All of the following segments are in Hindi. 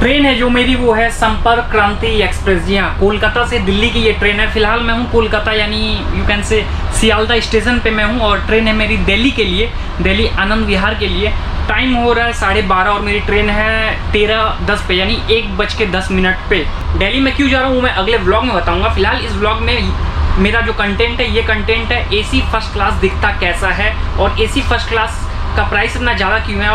ट्रेन है जो मेरी वो है संपर्क क्रांति एक्सप्रेस। जी हाँ, कोलकाता से दिल्ली की ये ट्रेन है। फिलहाल मैं हूँ कोलकाता, यानी you can say Sealdah station पे मैं हूँ, और ट्रेन है मेरी दिल्ली के लिए, दिल्ली आनंद विहार के लिए। टाइम हो रहा है 12:30 और मेरी ट्रेन है 13:10 पे, यानी 1:10 पे। दिल्ली में क्यों जा रहा हूँ मैं अगले व्लॉग में बताऊँगा। फिलहाल इस व्लॉग में मेरा जो कंटेंट है, ये कंटेंट है एसी फर्स्ट क्लास दिखता कैसा है, और एसी फर्स्ट क्लास का प्राइस इतना ज़्यादा क्यों है,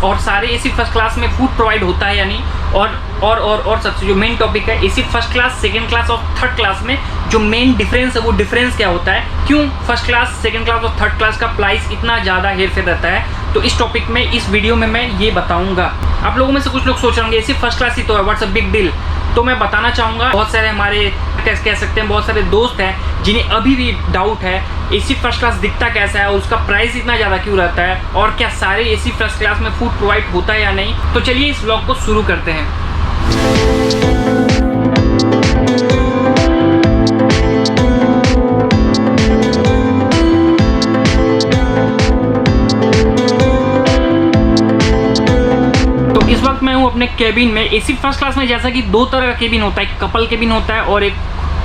और सारे एसी फर्स्ट क्लास में फूड प्रोवाइड होता है या नहीं, और सबसे जो मेन टॉपिक है AC first class, second class और थर्ड क्लास में जो मेन डिफरेंस है वो डिफरेंस क्या होता है, क्यों फर्स्ट क्लास, सेकंड क्लास और थर्ड क्लास का प्राइस इतना ज़्यादा हेरफेर रहता है। तो इस टॉपिक में, इस वीडियो में मैं ये बताऊँगा। आप लोगों में से कुछ लोग सोच रहे होंगे एसी फर्स्ट क्लास ही तो है, व्हाट्स अ बिग डील। तो मैं बताना चाहूँगा, बहुत सारे हमारे कह सकते हैं बहुत सारे दोस्त हैं जिन्हें अभी भी डाउट है एसी फर्स्ट क्लास दिखता कैसा है और उसका प्राइस इतना ज़्यादा क्यों रहता है, और क्या सारे एसी फर्स्ट क्लास में फूड प्रोवाइड होता है या नहीं। तो चलिए इस व्लॉग को शुरू करते हैं। तो इस वक्त मैं हूँ अपने केबिन में। एसी फर्स्ट क्लास में जैसा कि दो तरह का केबिन होता है, एक कपल केबिन होता है और एक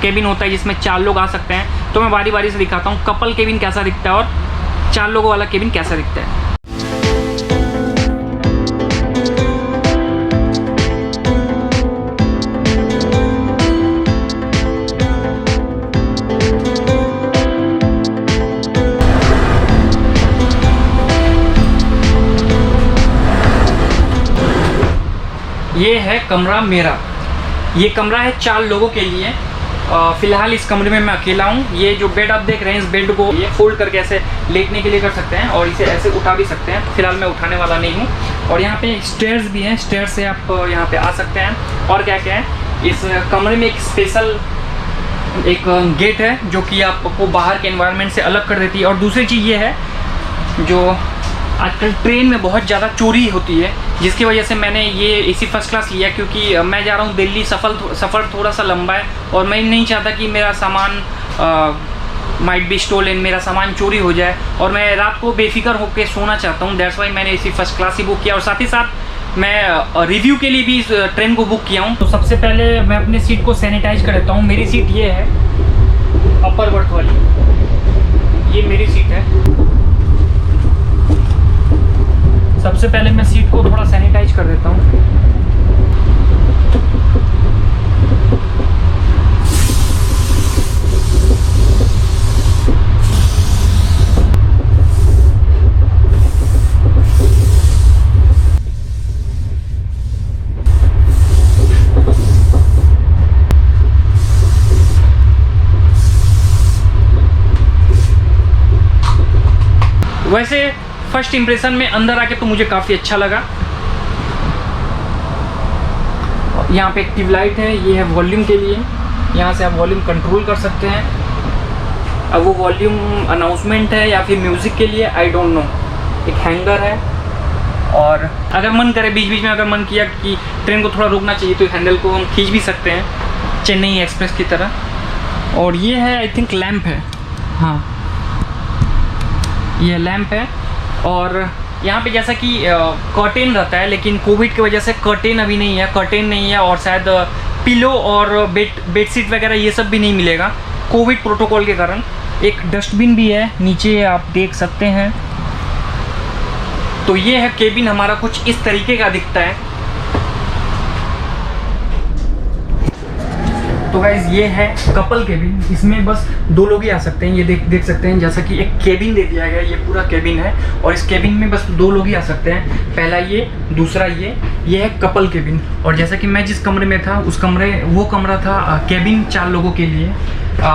केबिन होता है जिसमें 4 लोग आ सकते हैं। तो मैं बारी बारी से दिखाता हूँ कपल केबिन कैसा दिखता है और 4 लोगों वाला केबिन कैसा दिखता है। ये है कमरा मेरा। ये कमरा है 4 लोगों के लिए। फिलहाल इस कमरे में मैं अकेला हूँ। ये जो बेड आप देख रहे हैं, इस बेड को ये फोल्ड करके ऐसे लेटने के लिए कर सकते हैं और इसे ऐसे उठा भी सकते हैं। फिलहाल मैं उठाने वाला नहीं हूँ। और यहाँ पे स्टेयर्स भी हैं, स्टेयर से आप यहाँ पे आ सकते हैं। और क्या क्या है, इस कमरे में एक स्पेशल एक गेट है जो कि आपको बाहर के एनवायरनमेंट से अलग कर देती है। और दूसरी चीज़ ये है, जो आजकल ट्रेन में बहुत ज़्यादा चोरी होती है, जिसकी वजह से मैंने ये एसी फर्स्ट क्लास लिया, क्योंकि मैं जा रहा हूँ दिल्ली। सफ़र थोड़ा सा लंबा है और मैं नहीं चाहता कि मेरा सामान माइट बी स्टोलन, मेरा सामान चोरी हो जाए, और मैं रात को बेफिक्र होकर सोना चाहता हूँ। दैट्स वाई मैंने एसी फर्स्ट क्लास ही बुक किया। और साथ ही साथ मैं रिव्यू के लिए भी इस ट्रेन को बुक किया हूँ। तो सबसे पहले मैं अपने सीट को सैनिटाइज कर देता हूँ। मेरी सीट ये है, अपर बर्थ वाली, ये मेरी सीट है। सबसे पहले मैं सीट को थोड़ा सैनिटाइज कर देता हूँ। वैसे फर्स्ट इम्प्रेशन में अंदर आके तो मुझे काफ़ी अच्छा लगा। यहाँ पे एक ट्यूबलाइट है, ये है वॉल्यूम के लिए। यहाँ से आप वॉल्यूम कंट्रोल कर सकते हैं। अब वो वॉल्यूम अनाउंसमेंट है या फिर म्यूज़िक के लिए, आई डोंट नो। एक हैंगर है, और अगर मन करे बीच बीच में अगर मन किया कि ट्रेन को थोड़ा रोकना चाहिए तो हैंडल को हम खींच भी सकते हैं, चेन्नई एक्सप्रेस की तरह। और ये है आई थिंक लैम्प है, हाँ ये लैम्प है। और यहाँ पे जैसा कि कर्टेन रहता है, लेकिन कोविड की वजह से कर्टेन अभी नहीं है, कर्टेन नहीं है, और शायद पिलो और बेडशीट वगैरह ये सब भी नहीं मिलेगा कोविड प्रोटोकॉल के कारण। एक डस्टबिन भी है नीचे, आप देख सकते हैं। तो ये है केबिन हमारा, कुछ इस तरीके का दिखता है। तो गाइस ये है कपल केबिन। इसमें बस 2 लोग ही आ सकते हैं। ये देख सकते हैं, जैसा कि एक केबिन दे दिया गया, ये पूरा केबिन है और इस केबिन में बस 2 लोग ही आ सकते हैं। पहला ये, दूसरा ये है कपल केबिन। और जैसा कि मैं जिस कमरे में था वो कमरा था केबिन 4 लोगों के लिए।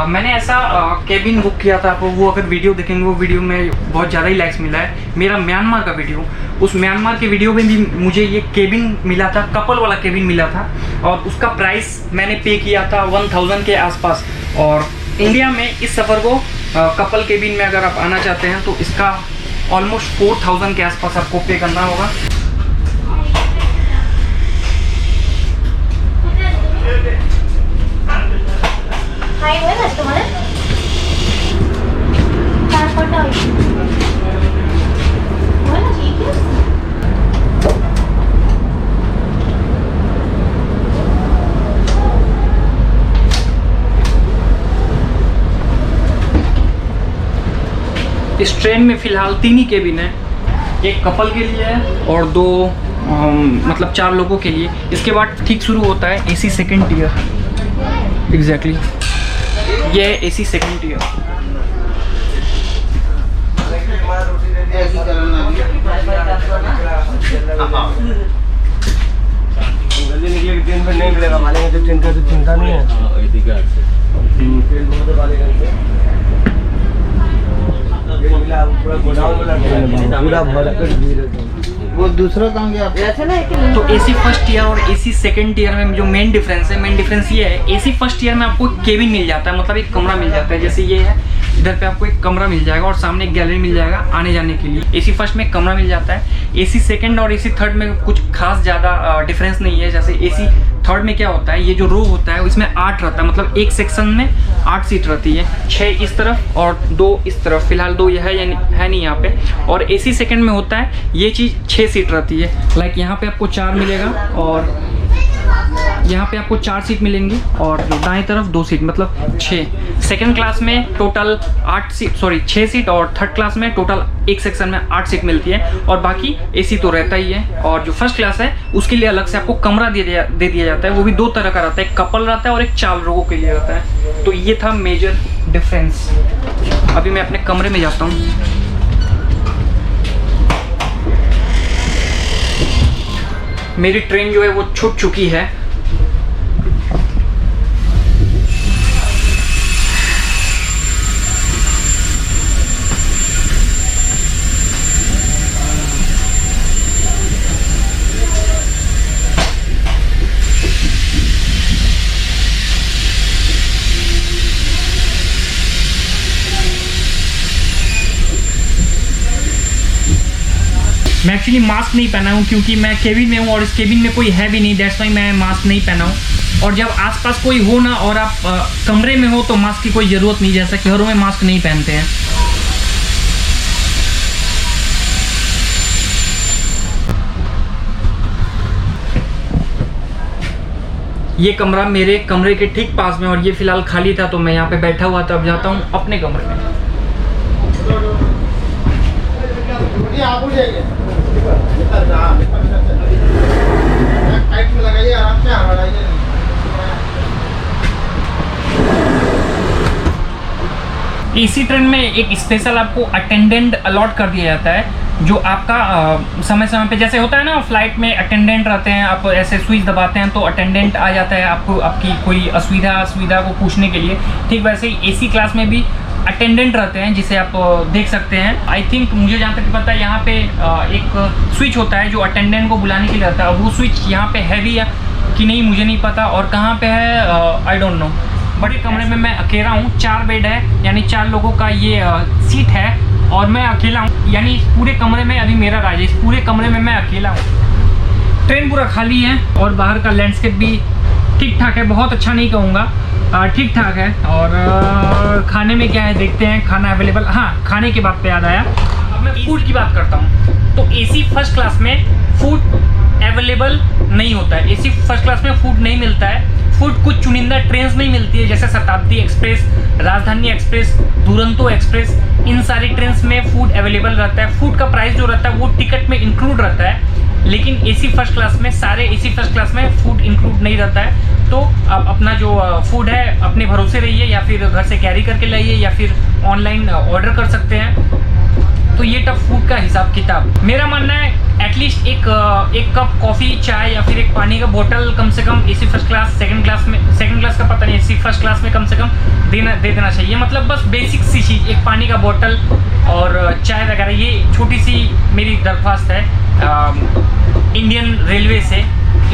मैंने ऐसा केबिन बुक किया था। आपको वो अगर वीडियो देखेंगे, वो वीडियो में बहुत ज़्यादा ही लाइक्स मिला है। मेरा म्यांमार का वीडियो, उस म्यांमार के वीडियो में भी मुझे ये केबिन मिला था, कपल वाला केबिन मिला था, और उसका प्राइस मैंने पे किया था 1000 के आसपास। और इंडिया में इस सफ़र को कपल केबिन में अगर आप आना चाहते हैं तो इसका ऑलमोस्ट 4000 के आसपास आपको पे करना होगा। इस ट्रेन में फ़िलहाल 3 ही केबिन है, एक कपल के लिए है और 2 मतलब 4 लोगों के लिए। इसके बाद ठीक शुरू होता है AC सेकंड टियर। एग्जैक्टली ये है AC सेकंड टियर। ट्रेन में नहीं मिलेगा, मालेंगे तो ट्रेन का तो चिंता नहीं है। ट्रेन बहुत वाले पूरा भरा कर वो दूसरा काम क्या तो AC फर्स्ट ईयर और AC सेकंड ईयर में जो मेन डिफरेंस ये है, AC फर्स्ट ईयर में आपको केबिन मिल जाता है, मतलब एक कमरा मिल जाता है। जैसे ये है, इधर पे आपको एक कमरा मिल जाएगा और सामने एक गैलरी मिल जाएगा आने जाने के लिए। AC फर्स्ट में कमरा मिल जाता है। AC सेकंड और AC थर्ड में कुछ खास ज़्यादा डिफरेंस नहीं है। जैसे AC थर्ड में क्या होता है, ये जो रो होता है इसमें 8 रहता है, मतलब एक सेक्शन में 8 सीट रहती है, 6 इस तरफ और 2 इस तरफ। फिलहाल 2 ये है या है नहीं यहाँ पे। और AC सेकंड में होता है ये चीज़ 6 सीट रहती है। लाइक यहाँ पे आपको 4 मिलेगा और यहाँ पे आपको 4 सीट मिलेंगी और दाएं तरफ 2 सीट, मतलब 6। सेकंड क्लास में टोटल 6 सीट और थर्ड क्लास में टोटल एक सेक्शन में 8 सीट मिलती है और बाकी AC तो रहता ही है। और जो फर्स्ट क्लास है उसके लिए अलग से आपको कमरा दे दिया जाता है, वो भी 2 तरह का रहता है, एक कपल रहता है और एक 4 लोगों के लिए रहता है। तो ये था मेजर डिफरेंस। अभी मैं अपने कमरे में जाता हूँ। मेरी ट्रेन जो है वो छूट चुकी है। मैं एक्चुअली मास्क नहीं पहना हूँ क्योंकि मैं केबिन में हूँ और इस केबिन में कोई है भी नहीं, दैट्स वाई मैं मास्क नहीं पहना हूँ। और जब आसपास कोई हो ना और आप कमरे में हो तो मास्क की कोई ज़रूरत नहीं, जैसा कि घरों में मास्क नहीं पहनते हैं। ये कमरा मेरे कमरे के ठीक पास में और ये फिलहाल खाली था तो मैं यहाँ पे बैठा हुआ था। अब जाता हूँ अपने कमरे में। AC ट्रेन में एक स्पेशल आपको अटेंडेंट अलॉट कर दिया जाता है, जो आपका समय समय पे जैसे होता है ना फ्लाइट में अटेंडेंट रहते हैं, आप ऐसे स्विच दबाते हैं तो अटेंडेंट आ जाता है आपको आपकी कोई असुविधा को पूछने के लिए। ठीक वैसे ही AC क्लास में भी अटेंडेंट रहते हैं जिसे आप देख सकते हैं। आई थिंक मुझे जहाँ तक पता है यहाँ पे एक स्विच होता है जो अटेंडेंट को बुलाने के लिए रहता है। वो स्विच यहाँ पे है भी कि नहीं मुझे नहीं पता और कहाँ पे है आई डोंट नो। बड़े कमरे में मैं अकेला हूँ, 4 बेड है यानी 4 लोगों का ये सीट है और मैं अकेला हूँ, यानी पूरे कमरे में अभी मेरा राज है। इस पूरे कमरे में मैं अकेला हूँ। ट्रेन पूरा खाली है और बाहर का लैंडस्केप भी ठीक ठाक है, बहुत अच्छा नहीं कहूँगा, ठीक ठाक है। और खाने में क्या है देखते हैं। खाना अवेलेबल, हाँ खाने के बाद पे याद आया, अब मैं फूड की बात करता हूँ। तो AC फर्स्ट क्लास में फूड अवेलेबल नहीं होता है। AC फर्स्ट क्लास में फूड नहीं मिलता है। फूड कुछ चुनिंदा ट्रेन में ही मिलती है, जैसे शताब्दी एक्सप्रेस, राजधानी एक्सप्रेस, दुरंतो एक्सप्रेस, इन सारी ट्रेन में फूड अवेलेबल रहता है। फूड का प्राइस जो रहता है वो टिकट में इंक्लूड रहता है, लेकिन AC फर्स्ट क्लास में सारे AC फर्स्ट क्लास में फूड इंक्लूड नहीं रहता है। तो आप अपना जो फूड है अपने भरोसे रहिए, या फिर घर से कैरी करके लाइए या फिर ऑनलाइन ऑर्डर कर सकते हैं। तो ये टफ फूड का हिसाब किताब। मेरा मानना है एटलीस्ट एक कप कॉफ़ी, चाय या फिर एक पानी का बोतल कम से कम AC first class, second class का पता नहीं, AC फर्स्ट क्लास में कम से कम दे देना चाहिए। मतलब बस बेसिक सी चीज़, एक पानी का बोतल और चाय वगैरह। ये छोटी सी मेरी दरख्वास्त है इंडियन रेलवे से।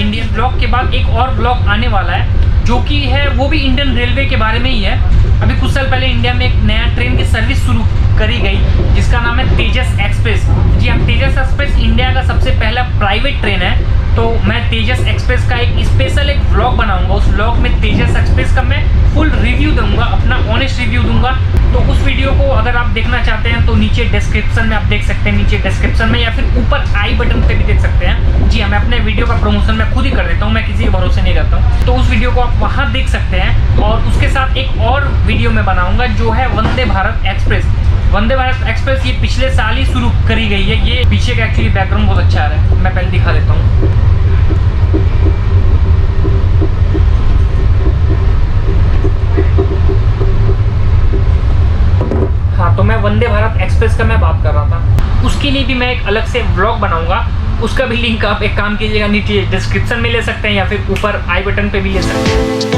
इंडियन ब्लॉग के बाद एक और ब्लॉग आने वाला है जो कि है वो भी इंडियन रेलवे के बारे में ही है। अभी कुछ साल पहले इंडिया में एक नया ट्रेन की सर्विस शुरू करी गई जिसका नाम है तेजस एक्सप्रेस। जी हाँ, तेजस एक्सप्रेस इंडिया का सबसे पहला प्राइवेट ट्रेन है। तो मैं तेजस एक्सप्रेस का एक स्पेशल एक व्लॉग बनाऊंगा। उस व्लॉग में तेजस एक्सप्रेस का मैं फुल रिव्यू दूंगा, अपना ऑनेस्ट रिव्यू दूंगा। तो उस वीडियो को अगर आप देखना चाहते हैं तो नीचे डिस्क्रिप्शन में आप देख सकते हैं, नीचे डिस्क्रिप्शन में या फिर ऊपर आई बटन पे भी देख सकते हैं। जी हाँ, मैं अपने वीडियो का प्रमोशन मैं खुद ही कर देता हूँ, मैं किसी के भरोसे नहीं रहता हूँ। तो उस वीडियो को आप वहाँ देख सकते हैं। और उसके साथ एक और वीडियो में बनाऊंगा जो है वंदे भारत एक्सप्रेस। वंदे भारत एक्सप्रेस ये पिछले साल ही शुरू करी गई है। ये पीछे का एक्चुअली बैकग्राउंड बहुत अच्छा आ रहा है, मैं पहले दिखा देता हूँ। हाँ, तो मैं वंदे भारत एक्सप्रेस का मैं बात कर रहा था। उसके लिए भी मैं एक अलग से व्लॉग बनाऊंगा, उसका भी लिंक आप एक काम कीजिएगा नीचे डिस्क्रिप्शन में ले सकते हैं या फिर ऊपर आई बटन पे भी ले सकते हैं।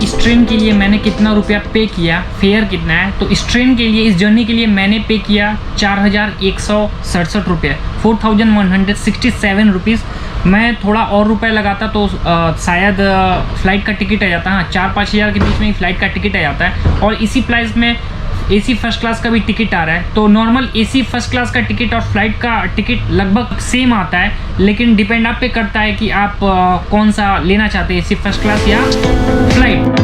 इस ट्रेन के लिए मैंने कितना रुपया पे किया, फेयर कितना है। तो इस ट्रेन के लिए, इस जर्नी के लिए मैंने पे किया 4167 रुपये, 4167 रुपीज़। मैं थोड़ा और रुपए लगाता तो शायद फ़्लाइट का टिकट आ जाता। हाँ, 4-5 हज़ार के बीच में ही फ़्लाइट का टिकट आ जाता है। और इसी प्राइस में एसी फर्स्ट क्लास का भी टिकट आ रहा है। तो नॉर्मल एसी फर्स्ट क्लास का टिकट और फ्लाइट का टिकट लगभग सेम आता है, लेकिन डिपेंड आप पे करता है कि आप कौन सा लेना चाहते हैं, एसी फर्स्ट क्लास या फ्लाइट।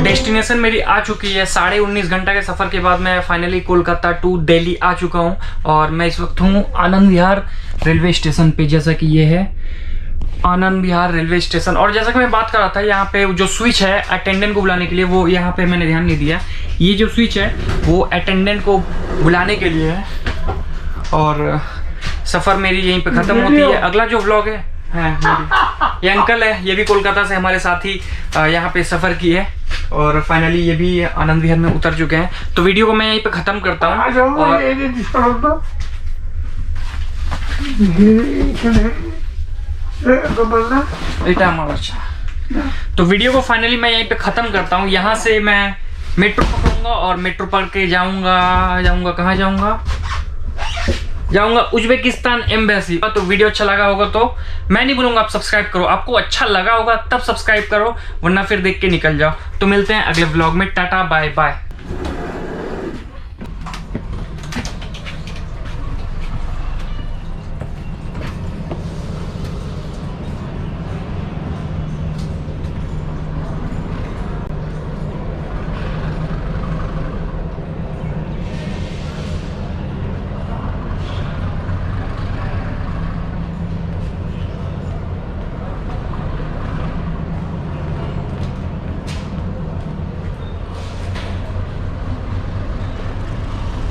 डेस्टिनेशन मेरी आ चुकी है। 19.5 घंटा के सफ़र के बाद मैं फाइनली कोलकाता टू दिल्ली आ चुका हूँ और मैं इस वक्त हूँ आनंद विहार रेलवे स्टेशन पे। जैसा कि ये है आनंद विहार रेलवे स्टेशन। और जैसा कि मैं बात कर रहा था, यहाँ पे जो स्विच है अटेंडेंट को बुलाने के लिए, वो यहाँ पे मैंने ध्यान नहीं दिया। ये जो स्विच है वो अटेंडेंट को बुलाने के लिए है। और सफ़र मेरी यहीं पे ख़त्म होती है। अगला जो व्लॉग है मेरी, ये अंकल है, ये भी कोलकाता से हमारे साथ ही यहाँ पे सफ़र की है और फाइनली ये भी आनंद विहार में उतर चुके हैं। तो वीडियो को मैं यहीं पे ख़त्म करता हूँ और तो वीडियो को फाइनली मैं यहीं पे ख़त्म करता हूँ। यहाँ से मैं मेट्रो पकड़ूंगा और मेट्रो पकड़ के जाऊँगा कहाँ जाऊँगा उज्बेकिस्तान एम्बेसी। तो वीडियो अच्छा लगा होगा तो मैं नहीं बोलूँगा आप सब्सक्राइब करो, आपको अच्छा लगा होगा तब सब्सक्राइब करो, वरना फिर देख के निकल जाओ। तो मिलते हैं अगले व्लॉग में, टाटा बाय बाय।